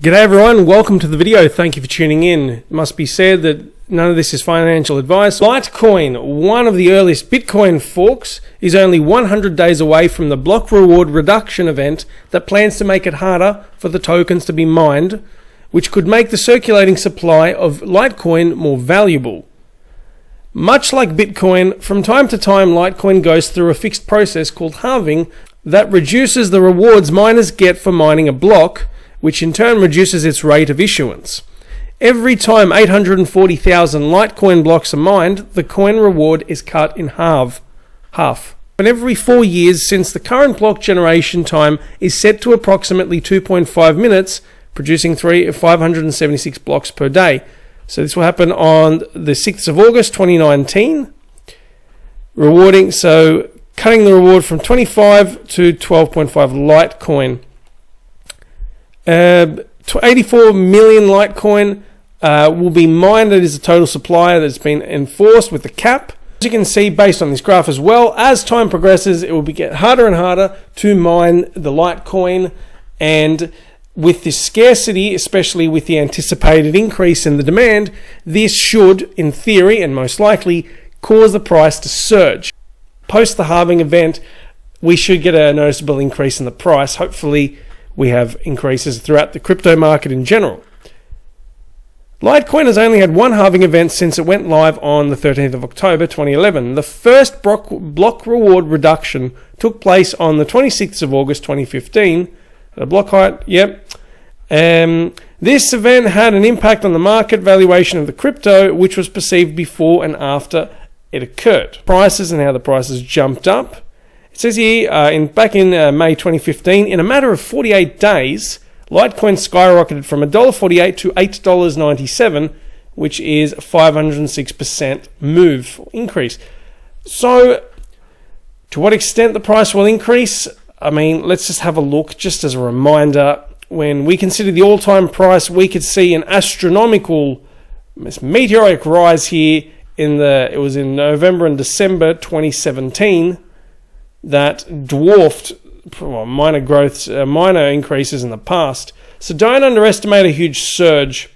G'day everyone, welcome to the video. Thank you for tuning in. It must be said that none of this is financial advice. Litecoin, one of the earliest Bitcoin forks, is only 100 days away from the block reward reduction event that plans to make it harder for the tokens to be mined, which could make the circulating supply of Litecoin more valuable. Much like Bitcoin, from time to time Litecoin goes through a fixed process called halving that reduces the rewards miners get for mining a block, which in turn reduces its rate of issuance. Every time 840,000 Litecoin blocks are mined, the coin reward is cut in half. And every 4 years since the current block generation time is set to approximately 2.5 minutes, producing 576 blocks per day. So this will happen on the 6th of August 2019. Cutting the reward from 25 to 12.5 Litecoin. 84 million Litecoin will be mined. That is the total supply that's been enforced with the cap. As you can see based on this graph as well, as time progresses it will get harder and harder to mine the Litecoin, and with this scarcity, especially with the anticipated increase in the demand, this should, in theory and most likely, cause the price to surge. Post the halving event, we should get a noticeable increase in the price. Hopefully we have increases throughout the crypto market in general. Litecoin has only had one halving event since it went live on the 13th of October 2011. The first block reward reduction took place on the 26th of August 2015. The block height, this event had an impact on the market valuation of the crypto, which was perceived before and after it occurred. Prices and how the prices jumped up. It says here, back in May 2015, in a matter of 48 days, Litecoin skyrocketed from $1.48 to $8.97, which is a 506% move increase. So, to what extent the price will increase? I mean, let's just have a look, just as a reminder. When we consider the all-time price, we could see an astronomical, meteoric rise here. It was in November and December 2017. That dwarfed minor increases in the past. So don't underestimate a huge surge.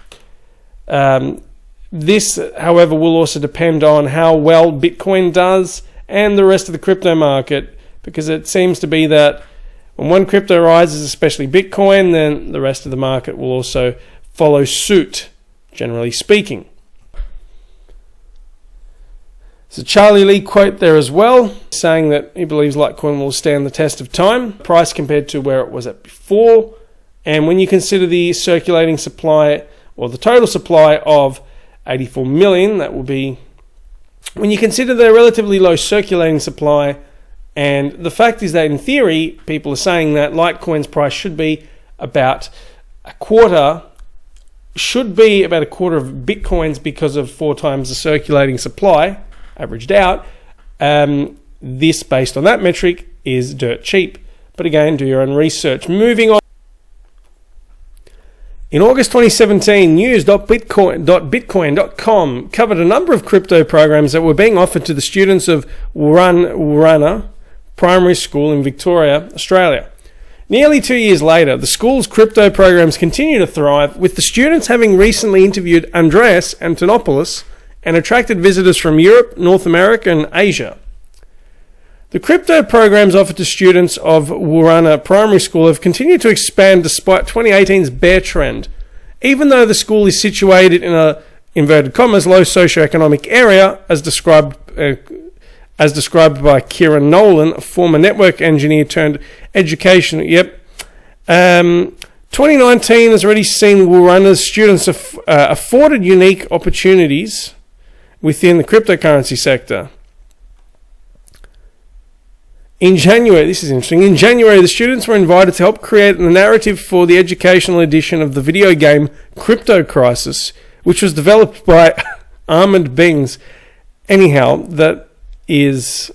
This, however, will also depend on how well Bitcoin does and the rest of the crypto market, because it seems to be that when one crypto rises, especially Bitcoin, then the rest of the market will also follow suit, generally speaking. There's a Charlie Lee quote there as well, saying that he believes Litecoin will stand the test of time, price compared to where it was at before. And when you consider the circulating supply, or the total supply of 84 million, that will be, when you consider the relatively low circulating supply, and the fact is that in theory, people are saying that Litecoin's price should be about a quarter of Bitcoin's because of 4 times the circulating supply, averaged out. This, based on that metric, is dirt cheap. But again, do your own research. Moving on. In August 2017, news.bitcoin.com covered a number of crypto programs that were being offered to the students of Woorana Primary School in Victoria, Australia. Nearly 2 years later, the school's crypto programs continue to thrive, with the students having recently interviewed Andreas Antonopoulos and attracted visitors from Europe, North America, and Asia. The crypto programs offered to students of Woorana Primary School have continued to expand despite 2018's bear trend. Even though the school is situated in a, inverted commas, low socioeconomic area, as described by Kieran Nolan, a former network engineer turned education. 2019 has already seen Woorana's students afforded unique opportunities within the cryptocurrency sector. In January, this is interesting, in January the students were invited to help create the narrative for the educational edition of the video game Crypto Crisis, which was developed by Armand Bings. Anyhow, that is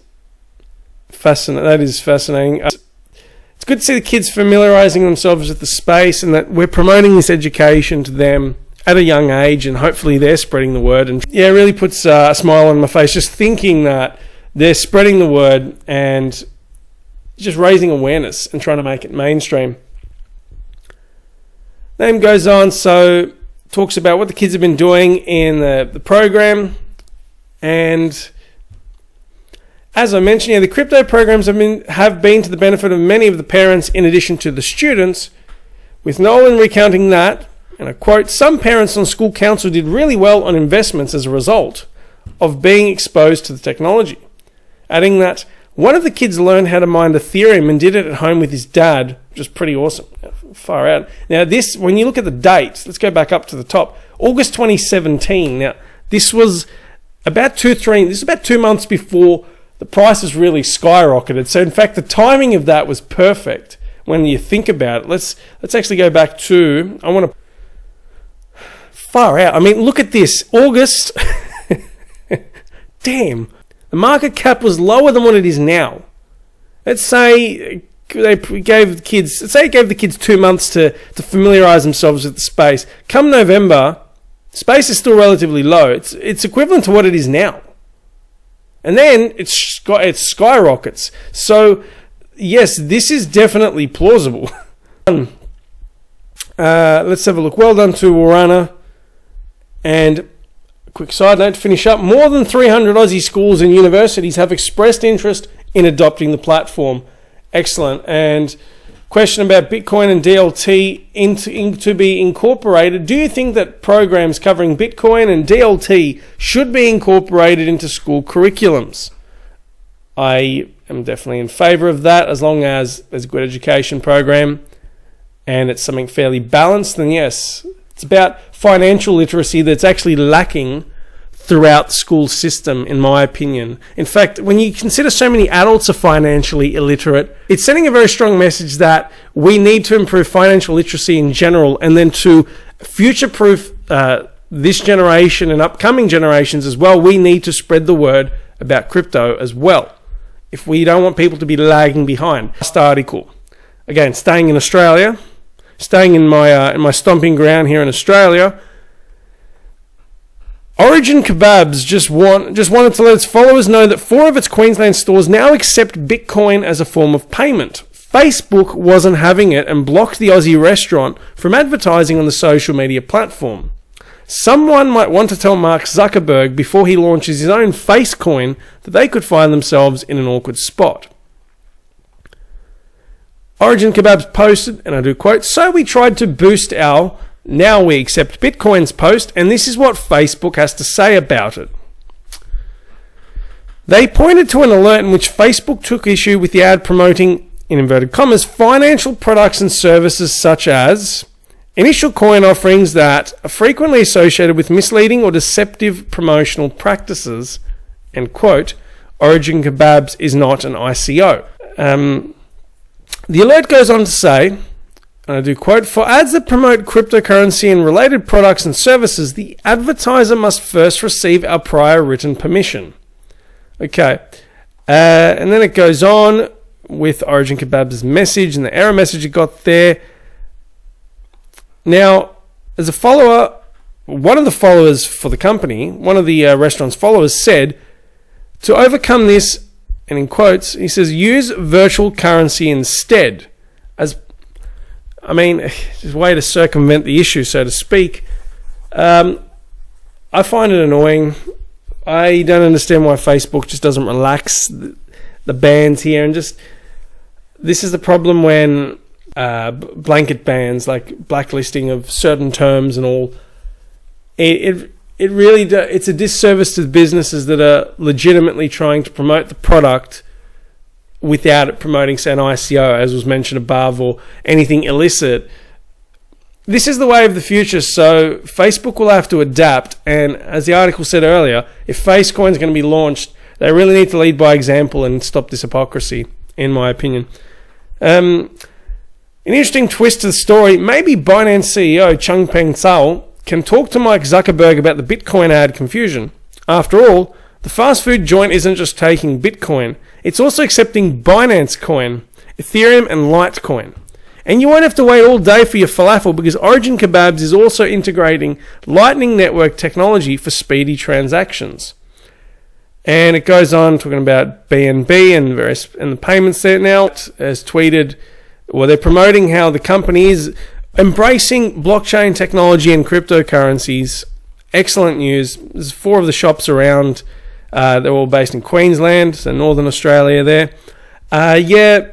fascinating. It's good to see the kids familiarizing themselves with the space, and that we're promoting this education to them at a young age, and hopefully they're spreading the word. And yeah, it really puts a smile on my face just thinking that they're spreading the word and just raising awareness and trying to make it mainstream. Then goes on, so talks about what the kids have been doing in the program. And as I mentioned, the crypto programs have been to the benefit of many of the parents in addition to the students, with Nolan recounting that, and I quote, "Some parents on school council did really well on investments as a result of being exposed to the technology," adding that one of the kids learned how to mine Ethereum and did it at home with his dad, which is pretty awesome. Far out. Now this, when you look at the dates, let's go back up to the top, August 2017. Now this was about 2 months before the prices really skyrocketed. So in fact, the timing of that was perfect when you think about it. Let's actually go back to, I want to, far out. I mean, look at this, August. Damn, the market cap was lower than what it is now. Let's say it gave the kids 2 months to familiarize themselves with the space. Come November, space is still relatively low. It's equivalent to what it is now. And then it skyrockets. So, yes, this is definitely plausible. Let's have a look. Well done to Warana. And a quick side note to finish up. More than 300 Aussie schools and universities have expressed interest in adopting the platform. Excellent. And question about Bitcoin and DLT to be incorporated. Do you think that programs covering Bitcoin and DLT should be incorporated into school curriculums? I am definitely in favor of that, as long as there's a good education program and it's something fairly balanced. Then yes, it's about financial literacy that's actually lacking throughout the school system, in my opinion. In fact, when you consider so many adults are financially illiterate, it's sending a very strong message that we need to improve financial literacy in general, and then to future-proof this generation and upcoming generations as well, we need to spread the word about crypto as well, if we don't want people to be lagging behind. Last article. Again, staying in Australia, staying in my stomping ground here in Australia, Origin Kebabs just wanted to let its followers know that 4 of its Queensland stores now accept Bitcoin as a form of payment. Facebook wasn't having it and blocked the Aussie restaurant from advertising on the social media platform. Someone might want to tell Mark Zuckerberg before he launches his own face coin that they could find themselves in an awkward spot. Origin Kebabs posted, and I do quote, "So we tried to boost our now we accept Bitcoin's post, and this is what Facebook has to say about it." They pointed to an alert in which Facebook took issue with the ad promoting, in inverted commas, financial products and services such as initial coin offerings that are frequently associated with misleading or deceptive promotional practices, and quote, "Origin Kebabs is not an ICO." The alert goes on to say, and I do quote, "For ads that promote cryptocurrency and related products and services, the advertiser must first receive our prior written permission." Okay. And then it goes on with Origin Kebab's message and the error message it got there. Now, as a follower, one of the followers for the company, one of the restaurant's followers said, to overcome this, and in quotes, he says, "Use virtual currency instead." Just a way to circumvent the issue, so to speak. I find it annoying. I don't understand why Facebook just doesn't relax the bans here, and just, this is the problem when blanket bans, like blacklisting of certain terms and all, it really it's a disservice to the businesses that are legitimately trying to promote the product without it promoting, say, an ICO, as was mentioned above, or anything illicit. This is the way of the future, so Facebook will have to adapt, and as the article said earlier, if Facecoin is going to be launched, they really need to lead by example and stop this hypocrisy, in my opinion. An interesting twist to the story, maybe Binance CEO Changpeng Zhao can talk to Mike Zuckerberg about the Bitcoin ad confusion. After all, the fast food joint isn't just taking Bitcoin, it's also accepting Binance Coin, Ethereum and Litecoin. And you won't have to wait all day for your falafel, because Origin Kebabs is also integrating Lightning Network technology for speedy transactions. And it goes on talking about BNB and the payments there now. As tweeted, they're promoting how the company is Embracing blockchain technology and cryptocurrencies. Excellent news. There's 4 of the shops around. They're all based in Queensland, so Northern Australia there. Yeah,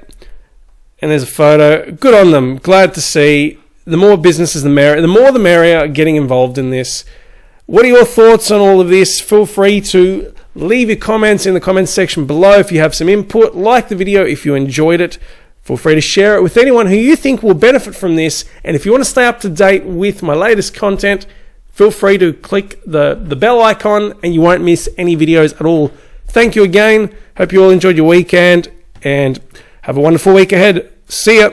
and there's a photo. Good on them. Glad to see. The more businesses, the merrier. The more the merrier getting involved in this. What are your thoughts on all of this? Feel free to leave your comments in the comments section below if you have some input. Like the video if you enjoyed it. Feel free to share it with anyone who you think will benefit from this. And if you want to stay up to date with my latest content, feel free to click the bell icon and you won't miss any videos at all. Thank you again. Hope you all enjoyed your weekend and have a wonderful week ahead. See ya.